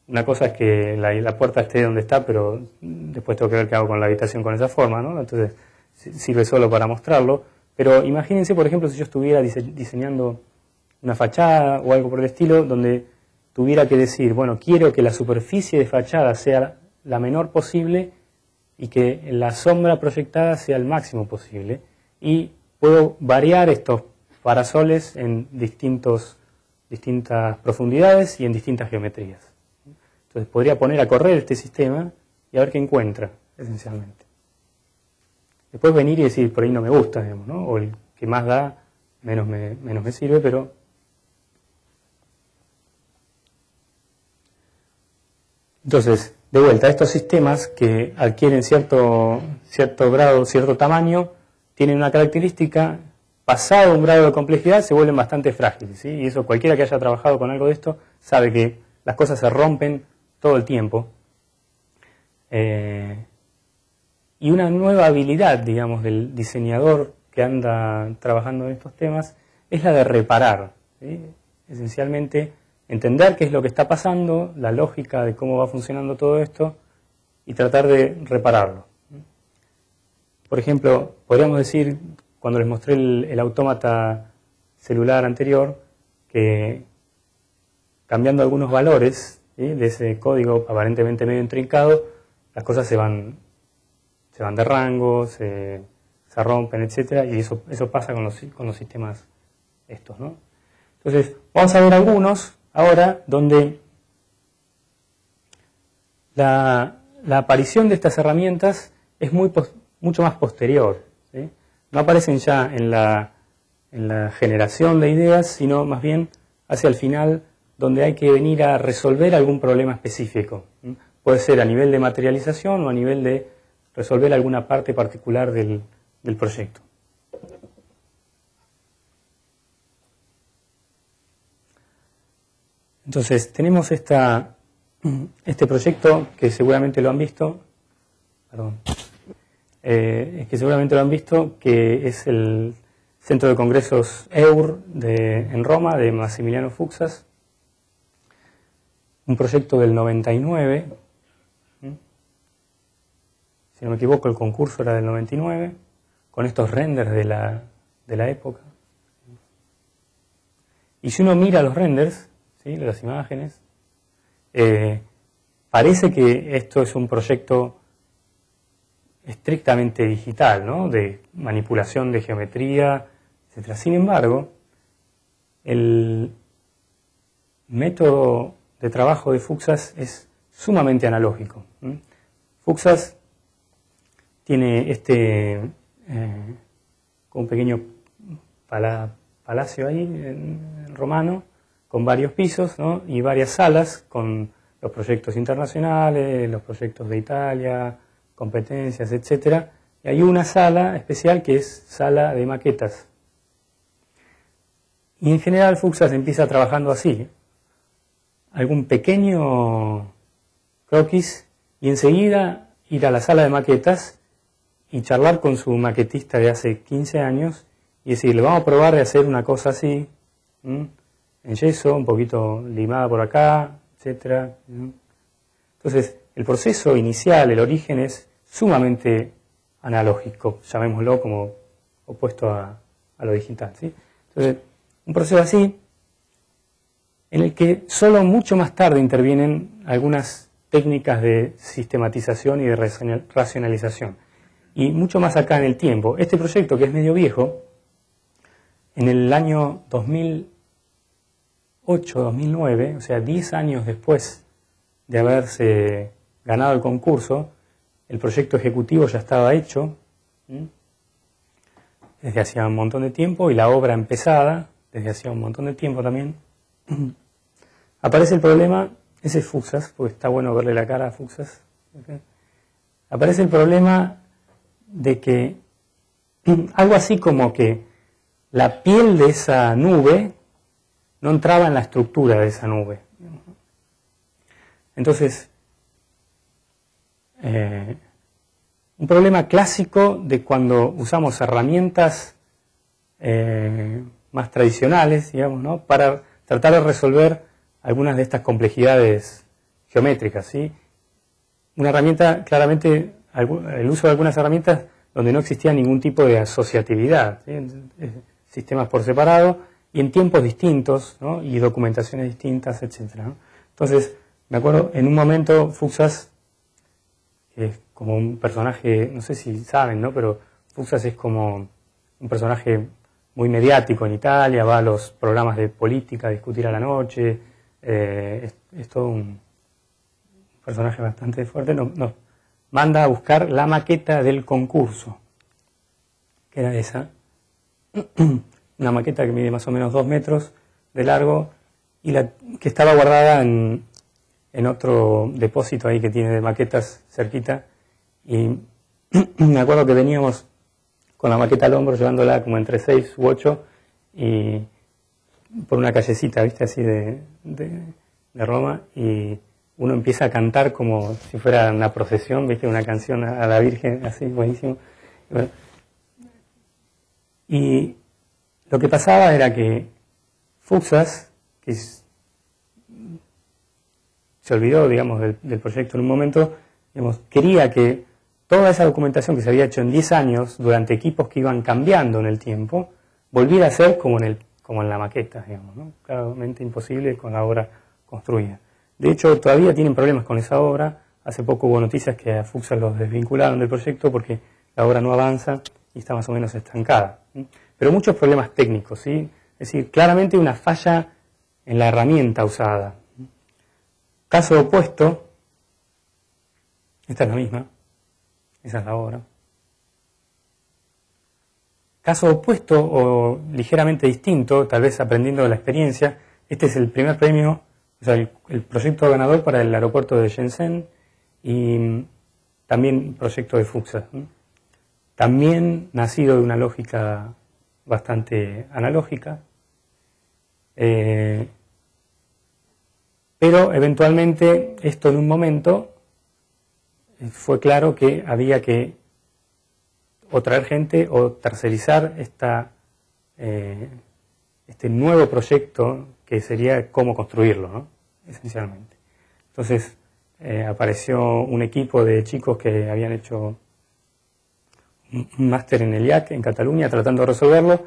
una cosa es que la puerta esté donde está, pero después tengo que ver qué hago con la habitación con esa forma, ¿no? Entonces sirve solo para mostrarlo. Pero imagínense, por ejemplo, si yo estuviera diseñando una fachada o algo por el estilo, donde tuviera que decir, bueno, quiero que la superficie de fachada sea la menor posible y que la sombra proyectada sea el máximo posible. Y puedo variar estos parasoles en distintas profundidades y en distintas geometrías. Entonces podría poner a correr este sistema y a ver qué encuentra, esencialmente. Después venir y decir, por ahí no me gusta, digamos, ¿no? O el que más da, menos me sirve, pero... Entonces, de vuelta, estos sistemas que adquieren cierto grado, cierto tamaño, tienen una característica, pasado un grado de complejidad, se vuelven bastante frágiles, ¿sí? Y eso cualquiera que haya trabajado con algo de esto sabe que las cosas se rompen todo el tiempo. Y una nueva habilidad, digamos, del diseñador que anda trabajando en estos temas es la de reparar, ¿sí? Esencialmente, entender qué es lo que está pasando, la lógica de cómo va funcionando todo esto y tratar de repararlo. Por ejemplo, podríamos decir, cuando les mostré el autómata celular anterior, que cambiando algunos valores, ¿sí?, de ese código aparentemente medio intrincado, las cosas se van de rango, se rompen, etc. Y eso pasa con los sistemas estos, ¿no? Entonces, vamos a ver algunos ahora donde la aparición de estas herramientas es mucho más posterior, ¿sí? No aparecen ya en la generación de ideas, sino más bien hacia el final, donde hay que venir a resolver algún problema específico. Puede ser a nivel de materialización o a nivel de resolver alguna parte particular del proyecto. Entonces, tenemos este proyecto que seguramente lo han visto, que es el Centro de Congresos EUR en Roma, de Massimiliano Fuksas, un proyecto del 99, si no me equivoco el concurso era del 99, con estos renders de la época. Y si uno mira los renders, ¿sí?, las imágenes, parece que esto es un proyecto estrictamente digital, ¿no?, de manipulación de geometría, etc. Sin embargo, el método de trabajo de Fuksas es sumamente analógico. Fuksas tiene un pequeño palacio ahí en romano, con varios pisos, ¿no?, y varias salas con los proyectos internacionales, los proyectos de Italia, competencias, etc. Y hay una sala especial que es sala de maquetas. Y en general Fuksas empieza trabajando así: algún pequeño croquis y enseguida ir a la sala de maquetas y charlar con su maquetista de hace 15 años y decirle, vamos a probar de hacer una cosa así, en yeso, un poquito limada por acá, etc. Entonces, el proceso inicial, el origen, es sumamente analógico, llamémoslo como opuesto a lo digital, ¿sí? Entonces, un proceso así, en el que solo mucho más tarde intervienen algunas técnicas de sistematización y de racionalización. Y mucho más acá en el tiempo. Este proyecto, que es medio viejo, en el año 2008-2009, o sea, 10 años después de haberse ganado el concurso, el proyecto ejecutivo ya estaba hecho, desde hacía un montón de tiempo, y la obra empezada, desde hacía un montón de tiempo también. Aparece el problema, ese es Fuksas, porque está bueno verle la cara a Fuksas. Aparece el problema de que algo así como que la piel de esa nube no entraba en la estructura de esa nube. Entonces, un problema clásico de cuando usamos herramientas más tradicionales, digamos, ¿no?, para tratar de resolver algunas de estas complejidades geométricas, ¿sí? Una herramienta, claramente, el uso de algunas herramientas donde no existía ningún tipo de asociatividad, ¿sí? Sistemas por separado y en tiempos distintos, ¿no? Y documentaciones distintas, etcétera, ¿no? Entonces, me acuerdo, en un momento Fuksas, que es como un personaje, no sé si saben, ¿no? Pero Fuksas es como un personaje muy mediático en Italia, va a los programas de política a discutir a la noche, es todo un personaje bastante fuerte, nos manda a buscar la maqueta del concurso, que era esa, una maqueta que mide más o menos 2 metros de largo y que estaba guardada en otro depósito ahí que tiene de maquetas cerquita, y me acuerdo que veníamos con la maqueta al hombro llevándola como entre 6 u 8 y por una callecita, ¿viste? Así de Roma, y uno empieza a cantar como si fuera una procesión, ¿viste? Una canción a la Virgen, así, buenísimo. Y lo que pasaba era que Fuksas, que se olvidó, digamos, del proyecto en un momento, digamos, quería que toda esa documentación que se había hecho en 10 años, durante equipos que iban cambiando en el tiempo, volviera a ser como en la maqueta, digamos, ¿no? Claramente imposible con la obra construida. De hecho, todavía tienen problemas con esa obra. Hace poco hubo noticias que a Fuksas los desvincularon del proyecto porque la obra no avanza y está más o menos estancada, ¿sí? Pero muchos problemas técnicos, ¿sí? Es decir, claramente una falla en la herramienta usada. Caso opuesto, esta es la misma, esa es la obra. Caso opuesto o ligeramente distinto, tal vez aprendiendo de la experiencia, este es el primer premio, o sea, el proyecto ganador para el aeropuerto de Shenzhen y también proyecto de Fuksas, ¿no? También nacido de una lógica bastante analógica, pero eventualmente esto en un momento fue claro que había que o traer gente o tercerizar este nuevo proyecto que sería cómo construirlo, ¿no? Esencialmente. Entonces apareció un equipo de chicos que habían hecho un máster en el IAC en Cataluña tratando de resolverlo,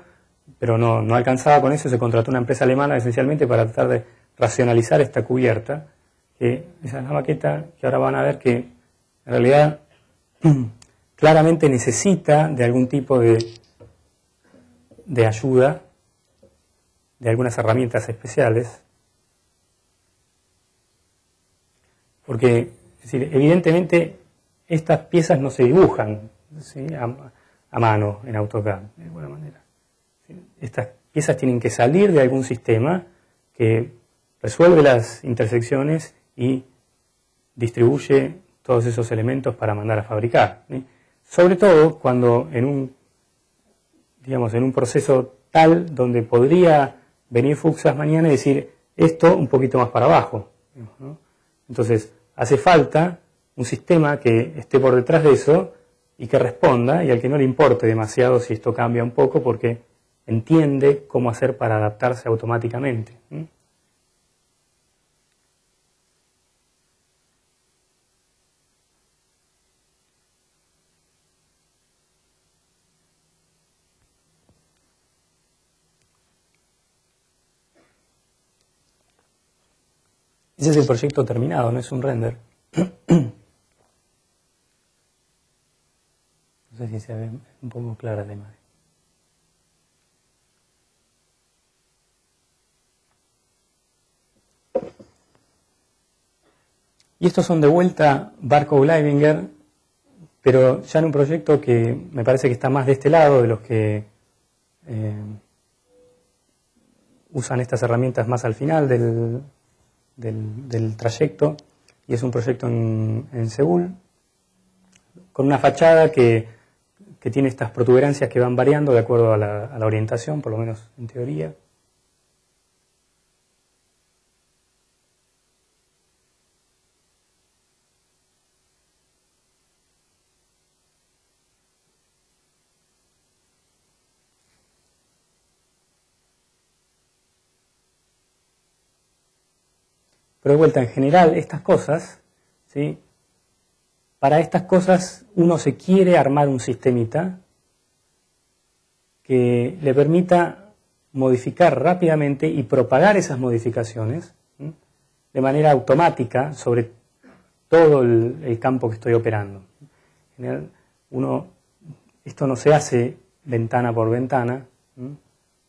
pero no alcanzaba con eso. Se contrató una empresa alemana esencialmente para tratar de racionalizar esta cubierta, que esa es la maqueta que ahora van a ver que en realidad claramente necesita de algún tipo de ayuda, de algunas herramientas especiales, porque, es decir, evidentemente estas piezas no se dibujan, ¿sí? a mano en AutoCAD, de alguna manera. ¿Sí? Estas piezas tienen que salir de algún sistema que resuelve las intersecciones y distribuye todos esos elementos para mandar a fabricar, ¿sí? Sobre todo cuando en un proceso tal donde podría venir Fuksas mañana y decir esto un poquito más para abajo, ¿no? Entonces hace falta un sistema que esté por detrás de eso y que responda, y al que no le importe demasiado si esto cambia un poco, porque entiende cómo hacer para adaptarse automáticamente, ¿sí? Ese es el proyecto terminado, no es un render. No sé si se ve un poco clara la imagen. Y estos son de vuelta Barkow Leibinger, pero ya en un proyecto que me parece que está más de este lado, de los que usan estas herramientas más al final del trayecto, y es un proyecto en Seúl, con una fachada que tiene estas protuberancias que van variando de acuerdo a la orientación, por lo menos en teoría. Pero de vuelta, en general, estas cosas, ¿sí? Para estas cosas uno se quiere armar un sistemita que le permita modificar rápidamente y propagar esas modificaciones, ¿sí?, de manera automática sobre todo el campo que estoy operando. En general, esto no se hace ventana por ventana, ¿sí?,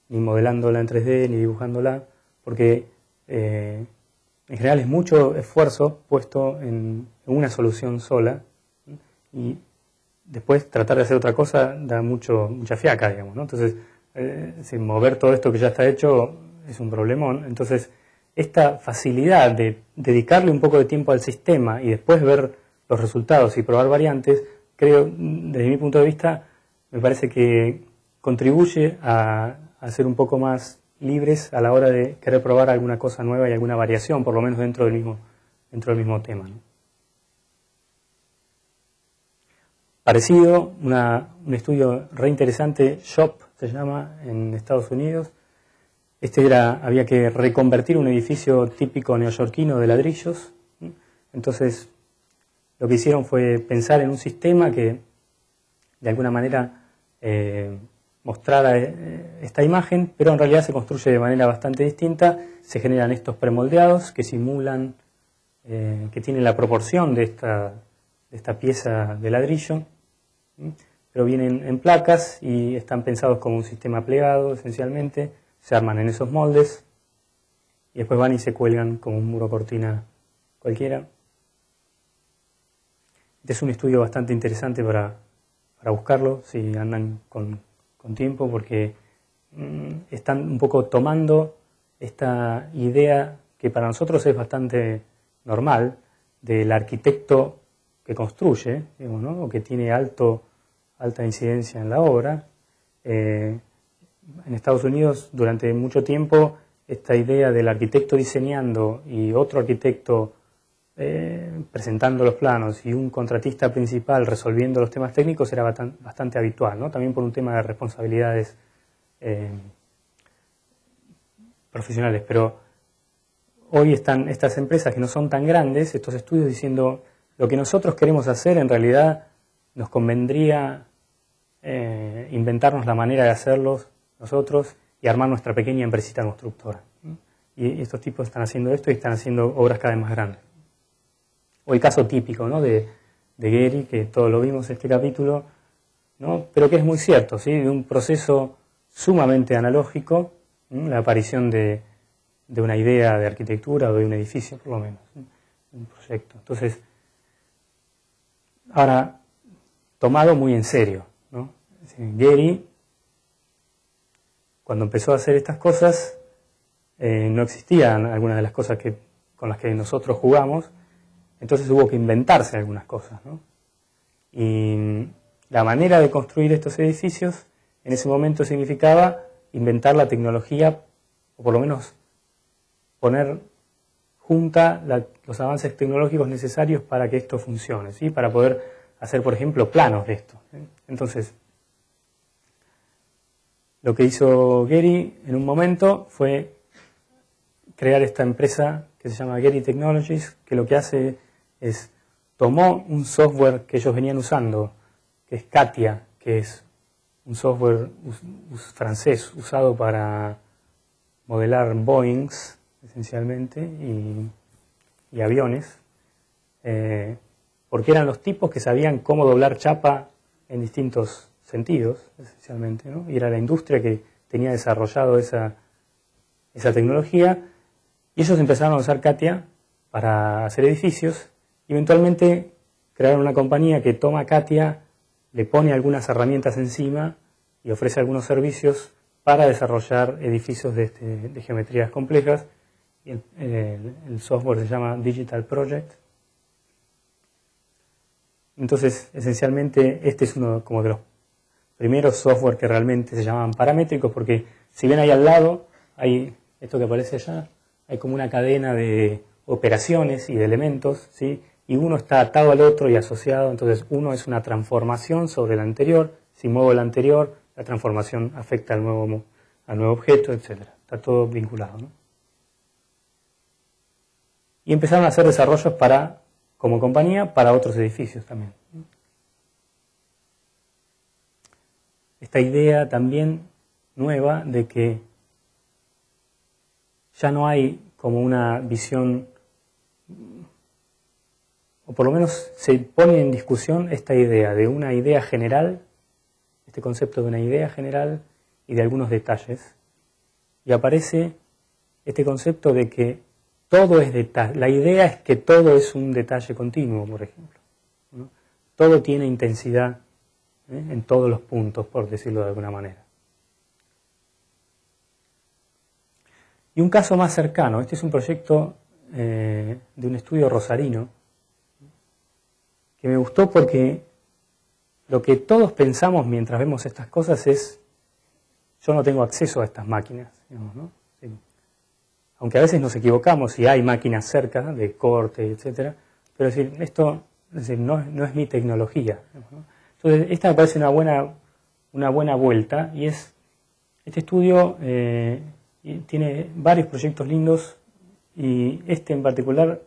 ni modelándola en 3D, ni dibujándola, porque en general es mucho esfuerzo puesto en una solución sola, ¿sí?, y después tratar de hacer otra cosa da mucha fiaca, digamos, ¿no? Entonces, sin mover todo esto que ya está hecho es un problemón. Entonces, esta facilidad de dedicarle un poco de tiempo al sistema y después ver los resultados y probar variantes, creo, desde mi punto de vista, me parece que contribuye a ser un poco más libres a la hora de querer probar alguna cosa nueva y alguna variación, por lo menos dentro del mismo tema, ¿no? Parecido, un estudio re interesante, SHOP se llama, en Estados Unidos. Había que reconvertir un edificio típico neoyorquino de ladrillos. Entonces, lo que hicieron fue pensar en un sistema que, de alguna manera, mostrara esta imagen, pero en realidad se construye de manera bastante distinta. Se generan estos premoldeados que simulan, que tienen la proporción de esta pieza de ladrillo, pero vienen en placas y están pensados como un sistema plegado, esencialmente. Se arman en esos moldes y después van y se cuelgan como un muro cortina cualquiera. Este es un estudio bastante interesante para buscarlo, si andan con tiempo, porque están un poco tomando esta idea que para nosotros es bastante normal, del arquitecto que construye, digamos, ¿no?, o que tiene alta incidencia en la obra. En Estados Unidos, durante mucho tiempo, esta idea del arquitecto diseñando y otro arquitecto presentando los planos y un contratista principal resolviendo los temas técnicos era bastante habitual, ¿no? También por un tema de responsabilidades profesionales. Pero hoy están estas empresas que no son tan grandes, estos estudios diciendo lo que nosotros queremos hacer, en realidad nos convendría inventarnos la manera de hacerlos nosotros y armar nuestra pequeña empresita constructora. Y estos tipos están haciendo esto y están haciendo obras cada vez más grandes. O el caso típico, ¿no?, de Gehry, que todos lo vimos en este capítulo, ¿no?, pero que es muy cierto, ¿sí?, de un proceso sumamente analógico, ¿sí?, la aparición de una idea de arquitectura o de un edificio, por lo menos, ¿sí?, un proyecto. Entonces, ahora, tomado muy en serio, ¿no? Gehry, cuando empezó a hacer estas cosas, no existían algunas de las cosas con las que nosotros jugamos, entonces hubo que inventarse algunas cosas, ¿no? Y la manera de construir estos edificios en ese momento significaba inventar la tecnología, o por lo menos poner junta los avances tecnológicos necesarios para que esto funcione, ¿sí?, para poder hacer, por ejemplo, planos de esto, ¿sí? Entonces, lo que hizo Gehry en un momento fue crear esta empresa que se llama Gehry Technologies, que lo que hace es tomó un software que ellos venían usando, que es CATIA, que es un software francés usado para modelar Boeings, esencialmente, y aviones, porque eran los tipos que sabían cómo doblar chapa en distintos sentidos, esencialmente, ¿no? Y era la industria que tenía desarrollado esa tecnología, y ellos empezaron a usar CATIA para hacer edificios, y eventualmente crearon una compañía que toma CATIA, le pone algunas herramientas encima y ofrece algunos servicios para desarrollar edificios de geometrías complejas. Y el software se llama Digital Project. Entonces, esencialmente, este es uno como de los primeros software que realmente se llamaban paramétricos, porque si ven ahí al lado, hay esto que aparece allá, hay como una cadena de operaciones y de elementos, ¿sí?, y uno está atado al otro y asociado. Entonces uno es una transformación sobre el anterior, si muevo el anterior, la transformación afecta al nuevo objeto, etc. Está todo vinculado, ¿no? y empezaron a hacer desarrollos como compañía para otros edificios también. Esta idea también nueva de que ya no hay como una visión, o por lo menos se pone en discusión esta idea de una idea general, este concepto de una idea general y de algunos detalles, y aparece este concepto de que todo es detalle. La idea es que todo es un detalle continuo, por ejemplo, ¿no? Todo tiene intensidad en todos los puntos, por decirlo de alguna manera. Y un caso más cercano, este es un proyecto de un estudio rosarino, que me gustó porque lo que todos pensamos mientras vemos estas cosas es, yo no tengo acceso a estas máquinas, digamos, ¿no? Sí. Aunque a veces nos equivocamos y hay máquinas cerca de corte, etcétera, pero es decir, esto no es mi tecnología, digamos, ¿no? Entonces, esta me parece una buena vuelta, y es este estudio tiene varios proyectos lindos, y este en particular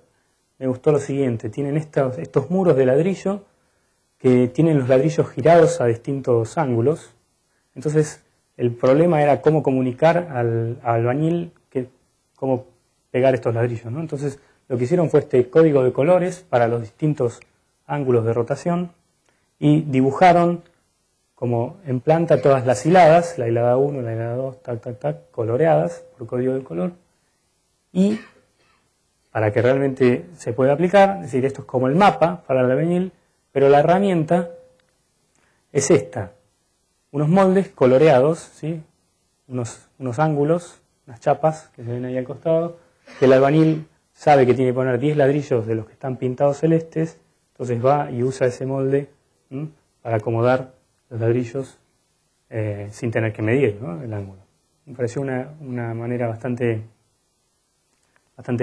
me gustó lo siguiente: tienen estos muros de ladrillo que tienen los ladrillos girados a distintos ángulos. Entonces el problema era cómo comunicar al albañil cómo pegar estos ladrillos, ¿no? Entonces lo que hicieron fue este código de colores para los distintos ángulos de rotación, y dibujaron como en planta todas las hiladas, la hilada 1, la hilada 2, coloreadas por código de color, y para que realmente se pueda aplicar, es decir, esto es como el mapa para el albañil, pero la herramienta es esta: unos moldes coloreados, ¿sí? unos ángulos, unas chapas que se ven ahí al costado, que el albañil sabe que tiene que poner 10 ladrillos de los que están pintados celestes, entonces va y usa ese molde para acomodar los ladrillos sin tener que medir, ¿no?, el ángulo. Me pareció una manera bastante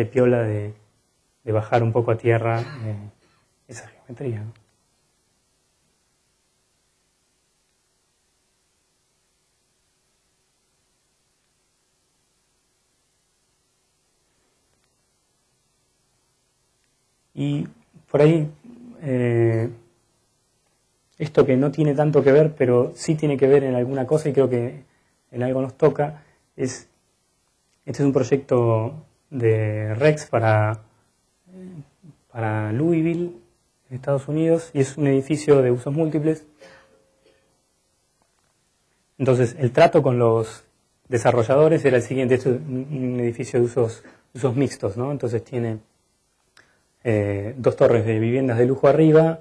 piola de bajar un poco a tierra esa geometría, ¿no? Y por ahí, esto que no tiene tanto que ver, pero sí tiene que ver en alguna cosa, y creo que en algo nos toca, este es un proyecto de Rex para Louisville, en Estados Unidos, y es un edificio de usos múltiples. Entonces, el trato con los desarrolladores era el siguiente: esto es un edificio de usos mixtos, ¿no? Entonces tiene 2 torres de viviendas de lujo arriba,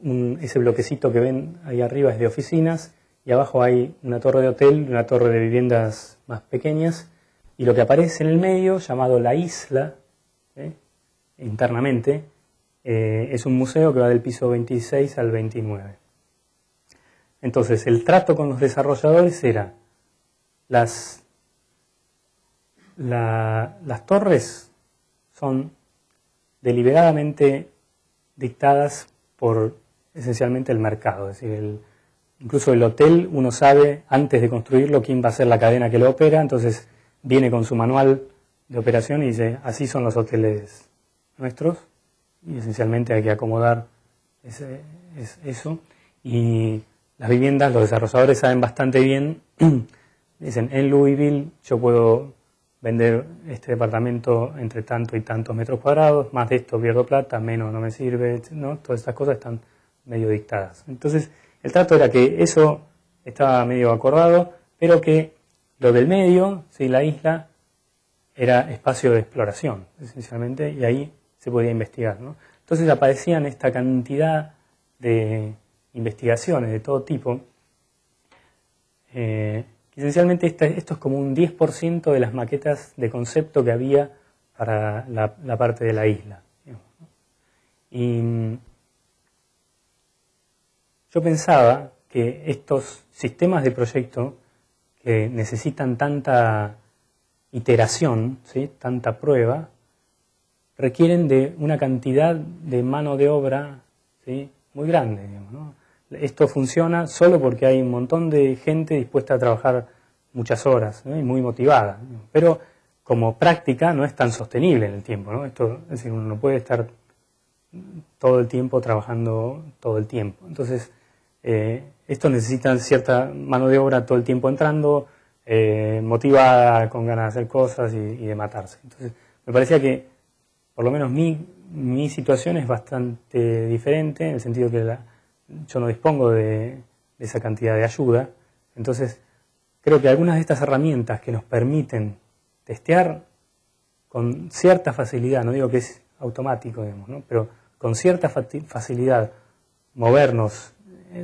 ese bloquecito que ven ahí arriba es de oficinas, y abajo hay una torre de hotel y una torre de viviendas más pequeñas, y lo que aparece en el medio, llamado La Isla, internamente, es un museo que va del piso 26 al 29. Entonces, el trato con los desarrolladores era: las torres son deliberadamente dictadas por esencialmente el mercado. Es decir, incluso el hotel, uno sabe antes de construirlo quién va a ser la cadena que lo opera, entonces viene con su manual de operación y dice: así son los hoteles nuestros, y esencialmente hay que acomodar eso. Y las viviendas, los desarrolladores saben bastante bien, dicen: en Louisville yo puedo vender este departamento entre tanto y tantos metros cuadrados, más de esto pierdo plata, menos no me sirve, ¿no? Todas estas cosas están medio dictadas. Entonces, el trato era que eso estaba medio acordado, pero que lo del medio, ¿sí?, la isla, era espacio de exploración, esencialmente, y ahí se podía investigar, ¿no? Entonces aparecían esta cantidad de investigaciones de todo tipo. Esencialmente esto es como un 10% de las maquetas de concepto que había para la parte de la isla, digamos, ¿no? Y yo pensaba que estos sistemas de proyecto que necesitan tanta iteración, ¿sí?, tanta prueba, requieren de una cantidad de mano de obra, ¿sí?, muy grande, digamos, ¿no? Esto funciona solo porque hay un montón de gente dispuesta a trabajar muchas horas, ¿no?, y muy motivada, ¿no? Pero como práctica no es tan sostenible en el tiempo, ¿no? Esto, es decir, uno no puede estar todo el tiempo trabajando todo el tiempo. Entonces, esto necesita cierta mano de obra todo el tiempo entrando, motivada, con ganas de hacer cosas y de matarse. Entonces, me parecía que, por lo menos mi situación es bastante diferente, en el sentido que yo no dispongo de esa cantidad de ayuda. Entonces, creo que algunas de estas herramientas que nos permiten testear con cierta facilidad, no digo que es automático, digamos, ¿no? Pero con cierta facilidad movernos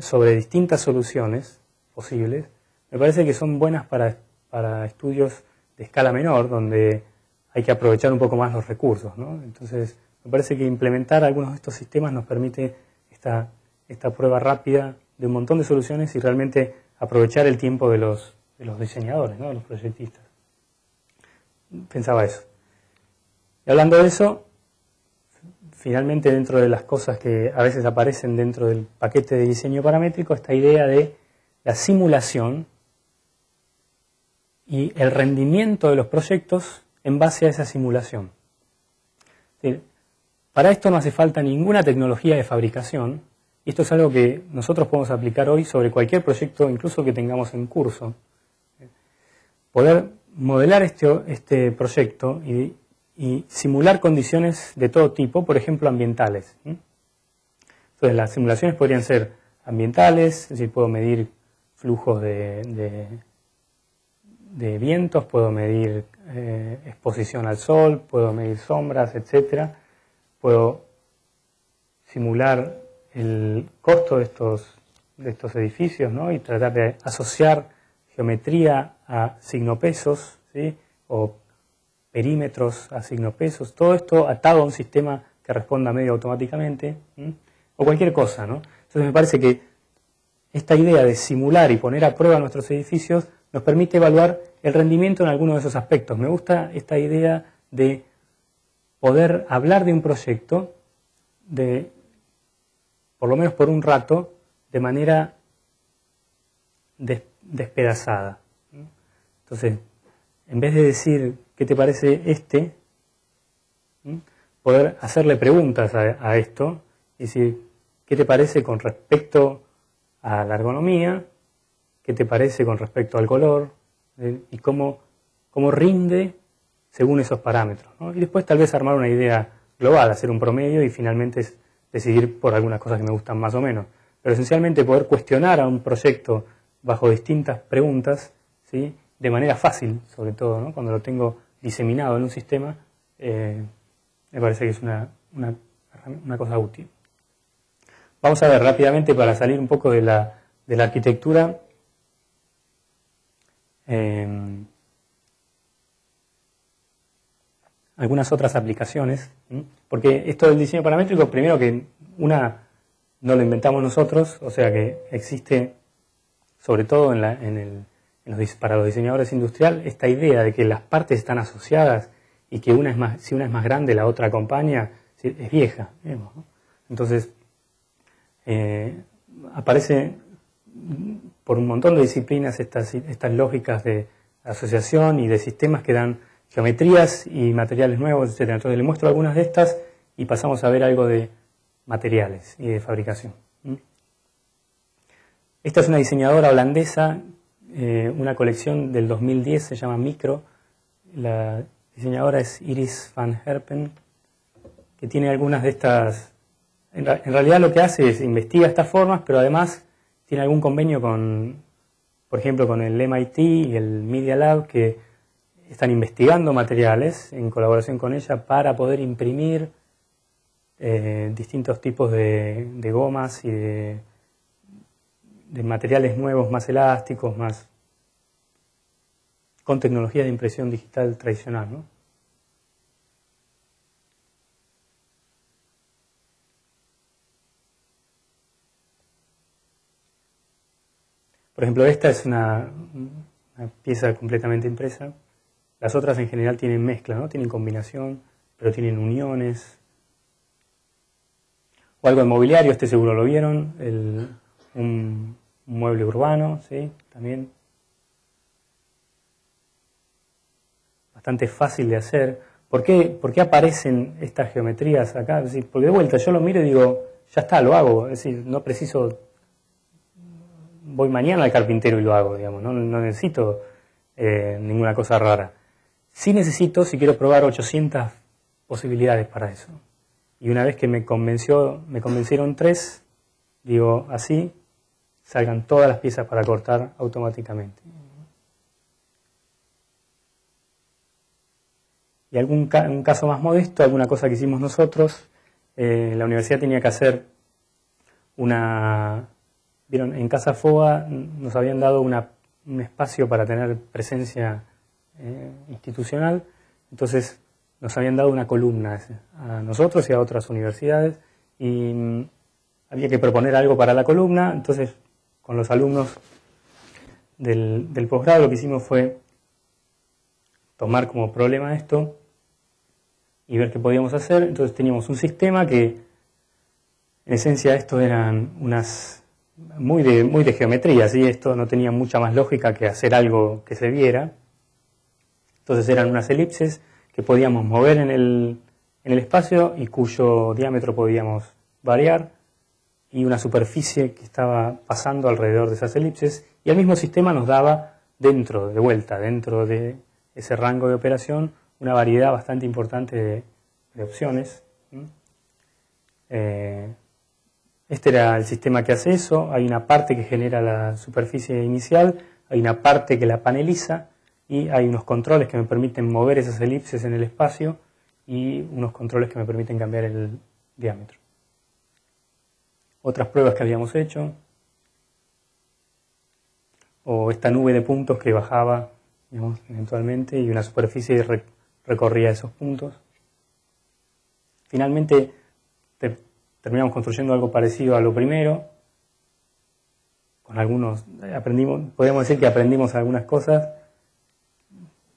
sobre distintas soluciones posibles, me parece que son buenas para estudios de escala menor, donde hay que aprovechar un poco más los recursos, ¿no? Entonces, me parece que implementar algunos de estos sistemas nos permite esta prueba rápida de un montón de soluciones y realmente aprovechar el tiempo de los diseñadores, ¿no? De los proyectistas. Pensaba eso. Y hablando de eso, finalmente dentro de las cosas que a veces aparecen dentro del paquete de diseño paramétrico, esta idea de la simulación y el rendimiento de los proyectos en base a esa simulación. Es decir, para esto no hace falta ninguna tecnología de fabricación, y esto es algo que nosotros podemos aplicar hoy sobre cualquier proyecto, incluso que tengamos en curso. Poder modelar este proyecto y simular condiciones de todo tipo, por ejemplo, ambientales. Entonces, las simulaciones podrían ser ambientales, es decir, puedo medir flujos de vientos, puedo medir exposición al sol, puedo medir sombras, etc. Puedo simular el costo de estos edificios, ¿no? Y tratar de asociar geometría a signopesos, ¿sí? O perímetros a signopesos, todo esto atado a un sistema que responda medio automáticamente, o cualquier cosa, ¿no? Entonces me parece que esta idea de simular y poner a prueba nuestros edificios nos permite evaluar el rendimiento en algunos de esos aspectos. Me gusta esta idea de poder hablar de un proyecto, por lo menos por un rato, de manera despedazada. Entonces, en vez de decir, ¿qué te parece este? Poder hacerle preguntas a esto y decir, ¿qué te parece con respecto a la ergonomía? ¿Qué te parece con respecto al color? Y cómo rinde según esos parámetros, ¿no? Y después tal vez armar una idea global, hacer un promedio y finalmente decidir por algunas cosas que me gustan más o menos. Pero esencialmente poder cuestionar a un proyecto bajo distintas preguntas, ¿sí? De manera fácil, sobre todo, ¿no? Cuando lo tengo diseminado en un sistema, me parece que es una cosa útil. Vamos a ver rápidamente, para salir un poco de la arquitectura, algunas otras aplicaciones, porque esto del diseño paramétrico, primero que no lo inventamos nosotros, o sea que existe, sobre todo para los diseñadores industriales, esta idea de que las partes están asociadas y que si una es más grande, la otra acompaña, es vieja, digamos, ¿no? Entonces, aparece por un montón de disciplinas estas lógicas de asociación y de sistemas que dan geometrías y materiales nuevos, etc. Entonces le muestro algunas de estas y pasamos a ver algo de materiales y de fabricación. Esta es una diseñadora holandesa, una colección del 2010, se llama Micro. La diseñadora es Iris van Herpen, que tiene algunas de estas. En realidad lo que hace es investiga estas formas, pero además tiene algún convenio por ejemplo, con el MIT y el Media Lab, que están investigando materiales en colaboración con ella para poder imprimir distintos tipos de gomas y de materiales nuevos, más elásticos, con tecnología de impresión digital tradicional, ¿no? Por ejemplo, esta es una pieza completamente impresa. Las otras en general tienen mezcla, ¿no? Tienen combinación, pero tienen uniones. O algo de mobiliario, este seguro lo vieron, un mueble urbano, ¿sí? También bastante fácil de hacer. ¿Por qué aparecen estas geometrías acá? Es decir, porque de vuelta yo lo miro y digo, ya está, lo hago. Es decir, no preciso, voy mañana al carpintero y lo hago, digamos, no necesito ninguna cosa rara. Sí necesito, si quiero probar, 800 posibilidades para eso. Y una vez que me convencieron 3, digo, así salgan todas las piezas para cortar automáticamente. Y un caso más modesto, alguna cosa que hicimos nosotros, la universidad tenía que hacer vieron, en Casa Foa nos habían dado un espacio para tener presencia institucional, entonces nos habían dado una columna a nosotros y a otras universidades, y había que proponer algo para la columna. Entonces con los alumnos del posgrado lo que hicimos fue tomar como problema esto y ver qué podíamos hacer. Entonces teníamos un sistema que, en esencia, esto eran unas muy de geometría, ¿sí? Esto no tenía mucha más lógica que hacer algo que se viera. Entonces eran unas elipses que podíamos mover en el espacio y cuyo diámetro podíamos variar, y una superficie que estaba pasando alrededor de esas elipses, y el mismo sistema nos daba dentro de ese rango de operación, una variedad bastante importante de opciones. Este era el sistema que hace eso. Hay una parte que genera la superficie inicial, hay una parte que la paneliza, y hay unos controles que me permiten mover esas elipses en el espacio, y unos controles que me permiten cambiar el diámetro. Otras pruebas que habíamos hecho, o esta nube de puntos que bajaba, digamos, eventualmente, y una superficie recorría esos puntos. Finalmente terminamos construyendo algo parecido a lo primero. Con algunos podemos decir que aprendimos algunas cosas,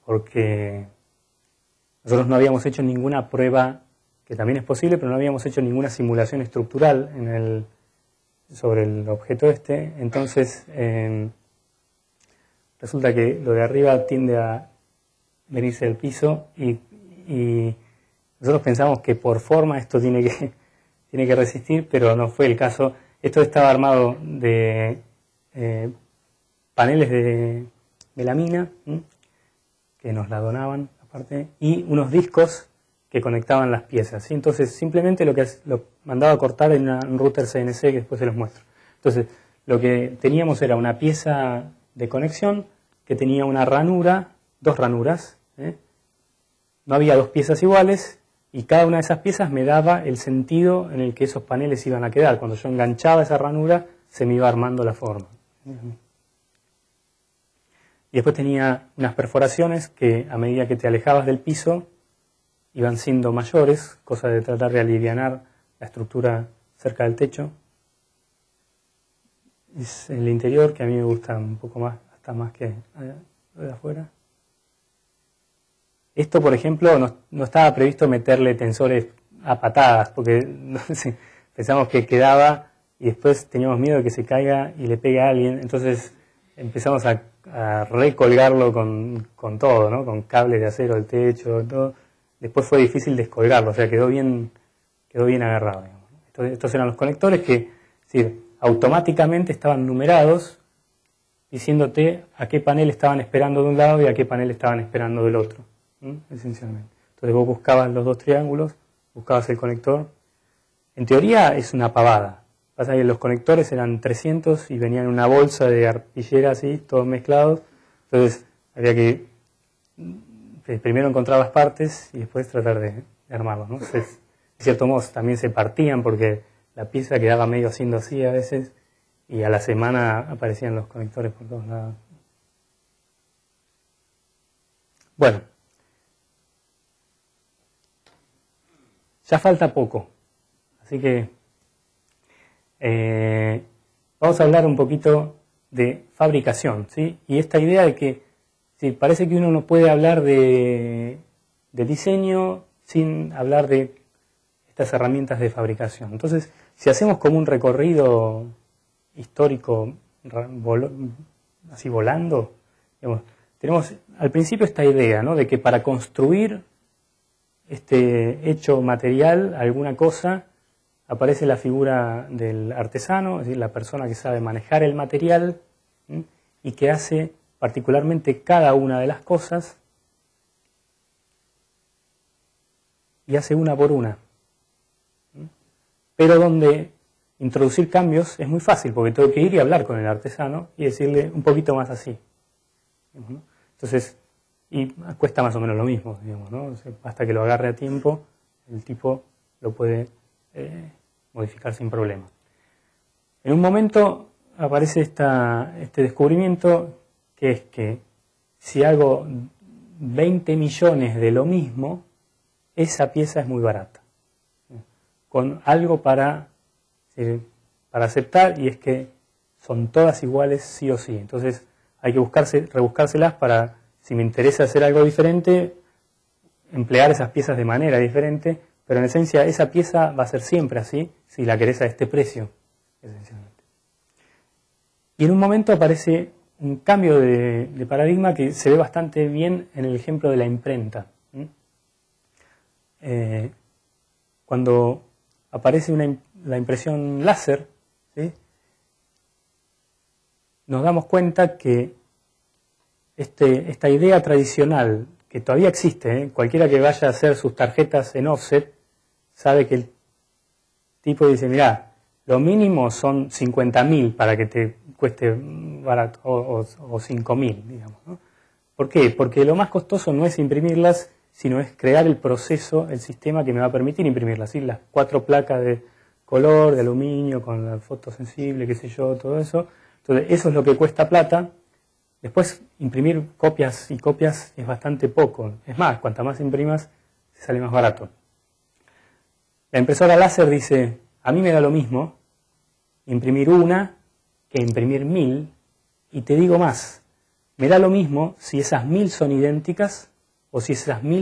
porque nosotros no habíamos hecho ninguna prueba, que también es posible, pero no habíamos hecho ninguna simulación estructural sobre el objeto este. Entonces resulta que lo de arriba tiende a venirse del piso, y nosotros pensamos que por forma esto tiene que resistir, pero no fue el caso. Esto estaba armado de paneles de melamina, que nos la donaban aparte, y unos discos que conectaban las piezas, ¿sí? Entonces simplemente lo mandaba a cortar en un router CNC, que después se los muestro. Entonces lo que teníamos era una pieza de conexión que tenía una ranura, 2 ranuras, no había 2 piezas iguales, y cada una de esas piezas me daba el sentido en el que esos paneles iban a quedar. Cuando yo enganchaba esa ranura, se me iba armando la forma. Y después tenía unas perforaciones que, a medida que te alejabas del piso, iban siendo mayores, cosa de tratar de alivianar la estructura cerca del techo. Es el interior, que a mí me gusta un poco más, hasta más que lo de afuera. Esto, por ejemplo, no estaba previsto meterle tensores a patadas, porque pensamos que quedaba, y después teníamos miedo de que se caiga y le pegue a alguien. Entonces empezamos a recolgarlo con todo, ¿no? Con cables de acero al techo, todo. Después fue difícil descolgarlo, o sea, quedó bien agarrado, digamos. Estos eran los conectores que, sí, automáticamente estaban numerados, diciéndote a qué panel estaban esperando de un lado y a qué panel estaban esperando del otro, esencialmente. Entonces vos buscabas los 2 triángulos, buscabas el conector. En teoría es una pavada. Pasa que los conectores eran 300 y venían en una bolsa de arpillera así, todos mezclados. Entonces había que primero encontrar las partes y después tratar de armarlos, ¿no? Entonces, de cierto modo también se partían, porque la pieza quedaba medio haciendo así a veces, y a la semana aparecían los conectores por todos lados. Bueno, ya falta poco, así que vamos a hablar un poquito de fabricación, ¿sí? Y esta idea de que, sí, parece que uno no puede hablar de diseño sin hablar de estas herramientas de fabricación. Entonces, si hacemos como un recorrido histórico, así volando, digamos, tenemos al principio esta idea, ¿no?, de que para construir este hecho material, alguna cosa, aparece la figura del artesano, es decir, la persona que sabe manejar el material, ¿sí?, y que hace particularmente cada una de las cosas y hace una por una. ¿Sí? Pero donde introducir cambios es muy fácil, porque tengo que ir y hablar con el artesano y decirle un poquito más así. ¿No? Entonces, y cuesta más o menos lo mismo, digamos, ¿no? O sea, basta que lo agarre a tiempo, el tipo lo puede modificar sin problema. En un momento aparece este descubrimiento, que es que si hago 20 millones de lo mismo, esa pieza es muy barata. Con algo para aceptar, y es que son todas iguales sí o sí. Entonces hay que rebuscárselas para, si me interesa hacer algo diferente, emplear esas piezas de manera diferente, pero en esencia esa pieza va a ser siempre así si la querés a este precio, esencialmente. Y en un momento aparece un cambio de paradigma que se ve bastante bien en el ejemplo de la imprenta. Cuando aparece la impresión láser, ¿sí?, nos damos cuenta que esta idea tradicional, que todavía existe, cualquiera que vaya a hacer sus tarjetas en offset, sabe que el tipo dice, mirá, lo mínimo son 50.000 para que te cueste barato, o 5.000, digamos, ¿no? ¿Por qué? Porque lo más costoso no es imprimirlas, sino es crear el proceso, el sistema que me va a permitir imprimirlas, ¿sí? Las 4 placas de color, de aluminio, con la fotosensible, qué sé yo, todo eso. Entonces, eso es lo que cuesta plata. Después, imprimir copias y copias es bastante poco. Es más, cuanta más imprimas, sale más barato. La impresora láser dice, a mí me da lo mismo imprimir una que imprimir 1000, y te digo más, me da lo mismo si esas 1000 son idénticas o si esas 1000